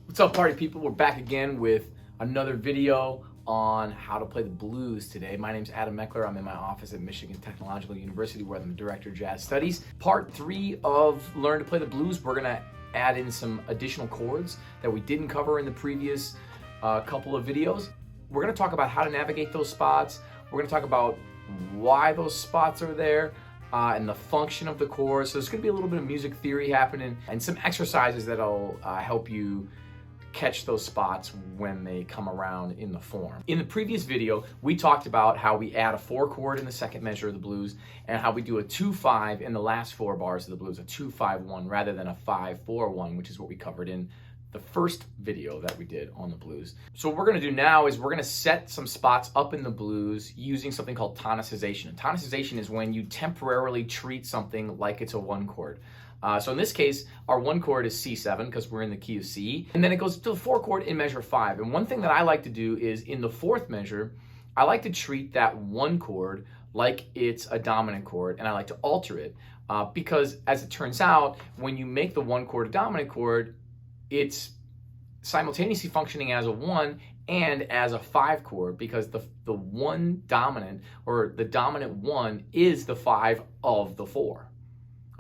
What's up, party people? We're back again with another video on how to play the blues today. My name's Adam Meckler. I'm in my office at Michigan Technological University where I'm the Director of Jazz Studies. Part 3 of Learn to Play the Blues, we're gonna add in some additional chords that we didn't cover in the previous couple of videos. We're gonna talk about how to navigate those spots. We're gonna talk about why those spots are there, and the function of the chords. So there's gonna be a little bit of music theory happening and some exercises that'll help you catch those spots when they come around in the form. In the previous video, we talked about how we add a 4 chord in the second measure of the blues and how we do a 2-5 in the last 4 bars of the blues, a 2-5-1 rather than a 5-4-1, which is what we covered in the first video that we did on the blues. So what we're gonna do now is we're gonna set some spots up in the blues using something called tonicization. And tonicization is when you temporarily treat something like it's a 1 chord. So in this case, our 1 chord is C7 because we're in the key of C, and then it goes to the 4 chord in measure 5. And one thing that I like to do is in the 4th measure, I like to treat that 1 chord like it's a dominant chord, and I like to alter it because, as it turns out, when you make the 1 chord a dominant chord, it's simultaneously functioning as a 1 and as a 5 chord because the 1 dominant, or the dominant 1, is the 5 of the 4.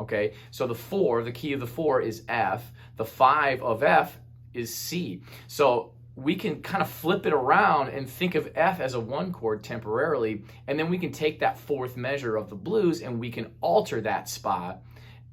Okay, so the 4, the key of the 4 is F, the 5 of F is C. So we can kind of flip it around and think of F as a 1 chord temporarily, and then we can take that 4th measure of the blues and we can alter that spot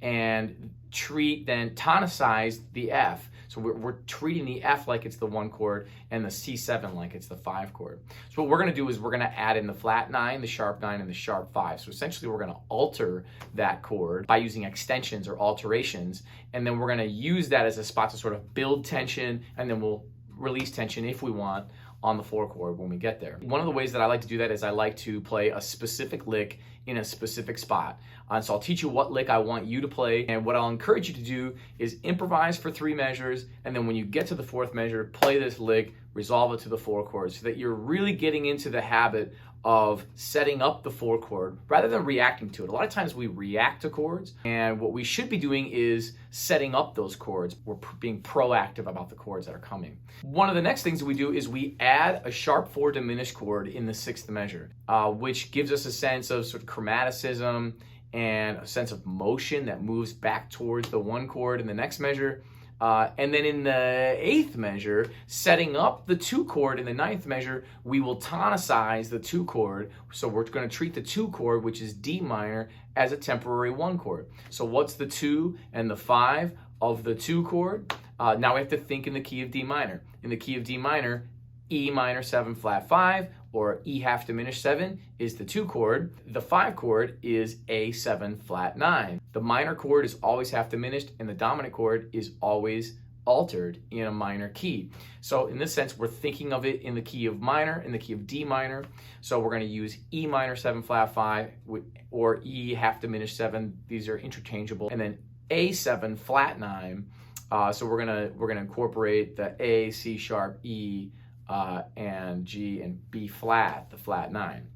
and tonicize the F. So we're treating the F like it's the 1 chord and the C7 like it's the 5 chord. So what we're gonna do is we're gonna add in the flat 9, the sharp 9, and the sharp 5. So essentially we're gonna alter that chord by using extensions or alterations, and then we're gonna use that as a spot to sort of build tension, and then we'll release tension if we want on the 4 chord when we get there. One of the ways that I like to do that is I like to play a specific lick in a specific spot. So I'll teach you what lick I want you to play, and what I'll encourage you to do is improvise for 3 measures, and then when you get to the 4th measure, play this lick, resolve it to the 4 chord, so that you're really getting into the habit of setting up the 4 chord rather than reacting to it. A lot of times we react to chords, and what we should be doing is setting up those chords. We're being proactive about the chords that are coming. One of the next things that we do is we add a sharp 4 diminished chord in the 6th measure, which gives us a sense of sort of chromaticism and a sense of motion that moves back towards the 1 chord in the next measure. And then in the 8th measure, setting up the 2 chord in the 9th measure, we will tonicize the 2 chord. So we're going to treat the 2 chord, which is D minor, as a temporary 1 chord. So what's the 2 and the 5 of the 2 chord? Now we have to think in the key of D minor. In the key of D minor, E minor 7 flat 5, or E half diminished 7 is the 2 chord. The 5 chord is A7 flat 9. The minor chord is always half diminished, and the dominant chord is always altered in a minor key. So in this sense, we're thinking of it in the key of minor, in the key of D minor. So we're going to use E minor 7 flat 5 or E half diminished 7. These are interchangeable. And then A7 flat 9. So we're gonna incorporate the A, C sharp, E, and G and B flat, the flat 9.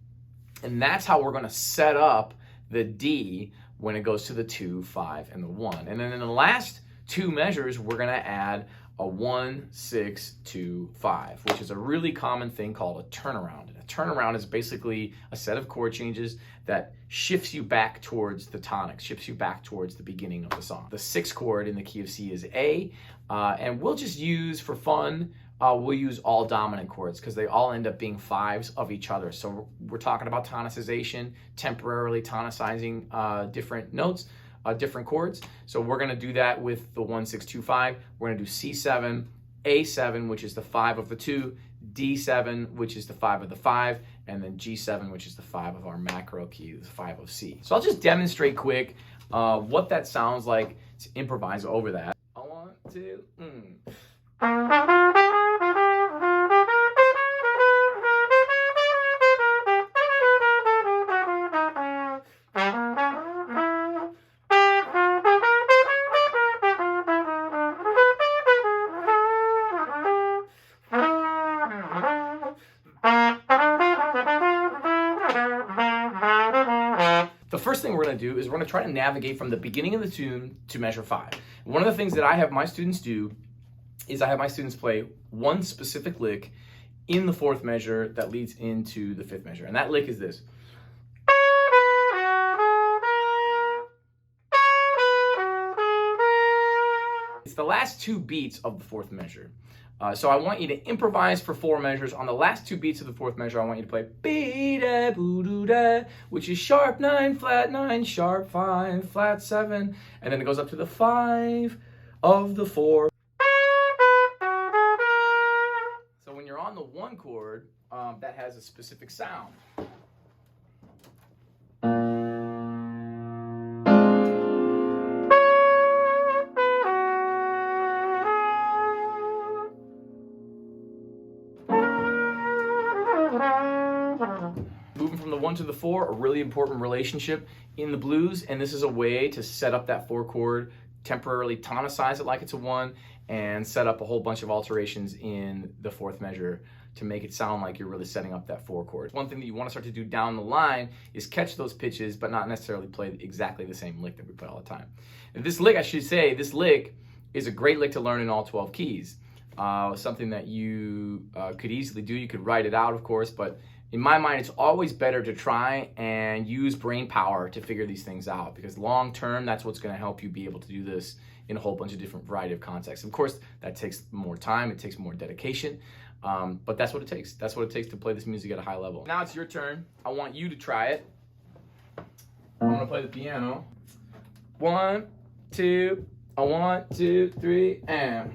And that's how we're going to set up the D when it goes to the 2, 5, and the 1. And then in the last 2 measures, we're going to add a 1, 6, 2, 5, which is a really common thing called a turnaround. And a turnaround is basically a set of chord changes that shifts you back towards the tonic, shifts you back towards the beginning of the song. The 6th chord in the key of C is A, and we'll just use, for fun, we'll use all dominant chords because they all end up being 5s of each other. So we're talking about tonicization, temporarily tonicizing different notes, different chords. So we're going to do that with the 1, 6, 2, 5. We're going to do C7, A7, which is the 5 of the 2, D7, which is the 5 of the 5, and then G7, which is the 5 of our macro key, the 5 of C. So I'll just demonstrate quick what that sounds like to improvise over that. 1, 2, The first thing we're going to do is we're going to try to navigate from the beginning of the tune to measure 5. One of the things that I have my students do is I have my students play one specific lick in the fourth measure that leads into the fifth measure. And that lick is this. It's the last two beats of the fourth measure. So I want you to improvise for 4 measures. On the last 2 beats of the fourth measure, I want you to play be-da, boo-doo-da, which is sharp 9, flat 9, sharp 5, flat 7, and then it goes up to the 5 of the 4. So when you're on the 1 chord, that has a specific sound. Moving from the 1 to the 4, a really important relationship in the blues, and this is a way to set up that 4 chord, temporarily tonicize it like it's a 1, and set up a whole bunch of alterations in the fourth measure to make it sound like you're really setting up that 4 chord. One thing that you want to start to do down the line is catch those pitches, but not necessarily play exactly the same lick that we play all the time. And this lick, I should say, this lick is a great lick to learn in all 12 keys. Something that you could easily do. You could write it out, of course, but in my mind, it's always better to try and use brain power to figure these things out, because long term, that's what's going to help you be able to do this in a whole bunch of different variety of contexts. Of course, that takes more time, it takes more dedication, but that's what it takes. That's what it takes to play this music at a high level. Now it's your turn. I want you to try it. I'm going to play the piano. 1, 2, 1, 2, 3, and...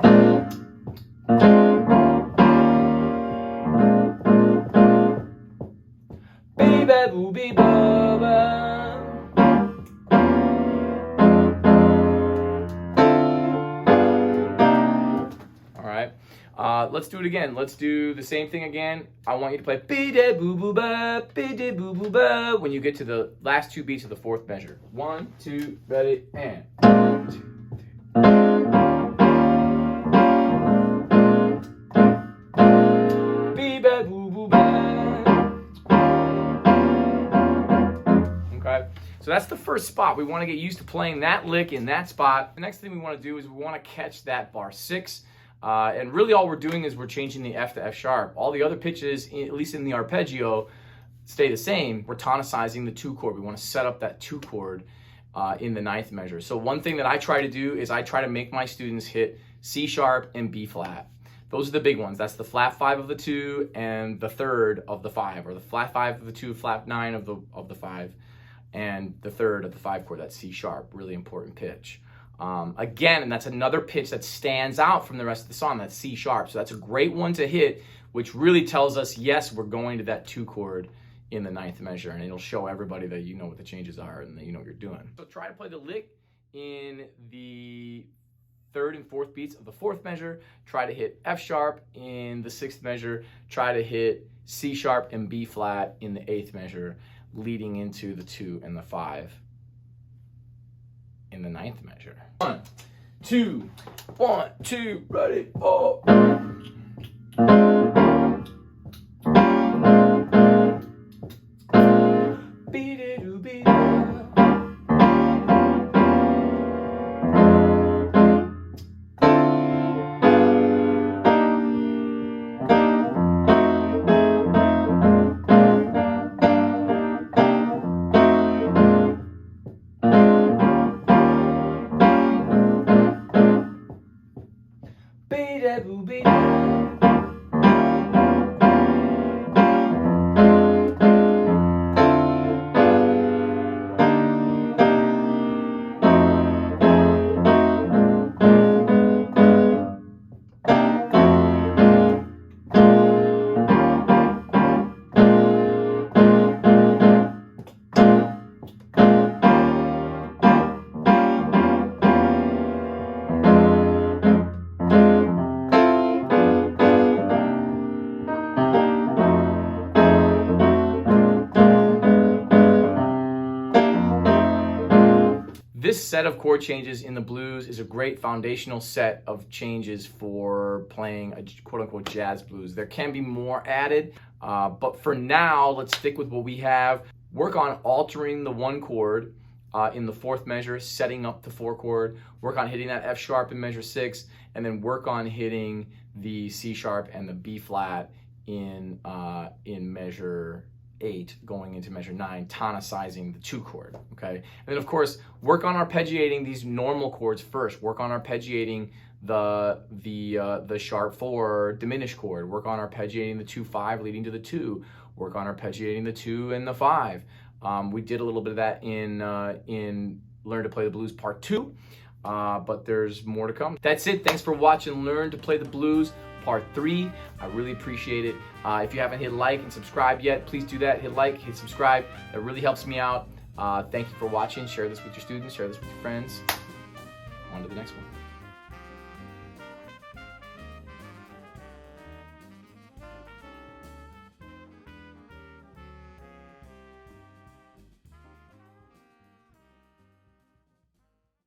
Alright, let's do it again. Let's do the same thing again. I want you to play be-da-boo-boo-ba, be-da-boo-boo-ba when you get to the last 2 beats of the fourth measure. 1, 2, ready, and 1, 2, 3. Be-ba-boo-boo-ba. Okay, so that's the first spot. We want to get used to playing that lick in that spot. The next thing we want to do is we want to catch that bar 6. And really all we're doing is we're changing the F to F sharp. All the other pitches, at least in the arpeggio, stay the same. We're tonicizing the 2 chord. We want to set up that 2 chord in the 9th measure. So one thing that I try to do is I try to make my students hit C sharp and B flat. Those are the big ones. That's the flat 5 of the 2 and the 3rd of the 5, or the flat 5 of the 2, flat 9 of the 5, and the 3rd of the 5 chord. That's C sharp, really important pitch. Again, and that's another pitch that stands out from the rest of the song. That's C sharp. So that's a great one to hit, which really tells us, yes, we're going to that 2 chord in the 9th measure, and it'll show everybody that you know what the changes are and that you know what you're doing. So try to play the lick in the 3rd and 4th beats of the 4th measure. Try to hit F sharp in the 6th measure. Try to hit C sharp and B flat in the 8th measure, leading into the 2 and the 5 in the 9th measure. 1, 2, 1, 2, ready, oh. This set of chord changes in the blues is a great foundational set of changes for playing a quote-unquote jazz blues. There can be more added, but for now, let's stick with what we have. Work on altering the 1 chord in the fourth measure, setting up the 4 chord, work on hitting that F sharp in measure 6, and then work on hitting the C sharp and the B flat in measure 8 going into measure 9, tonicizing the 2 chord, okay? And then of course, work on arpeggiating these normal chords first. Work on arpeggiating the sharp 4 diminished chord. Work on arpeggiating the 2-5 leading to the 2. Work on arpeggiating the 2 and the 5. We did a little bit of that in Learn to Play the Blues Part 2, but there's more to come. That's it. Thanks for watching Learn to Play the Blues Part 3. I really appreciate it. If you haven't hit like and subscribe yet, please do that. Hit like, hit subscribe. That really helps me out. Thank you for watching. Share this with your students. Share this with your friends. On to the next one.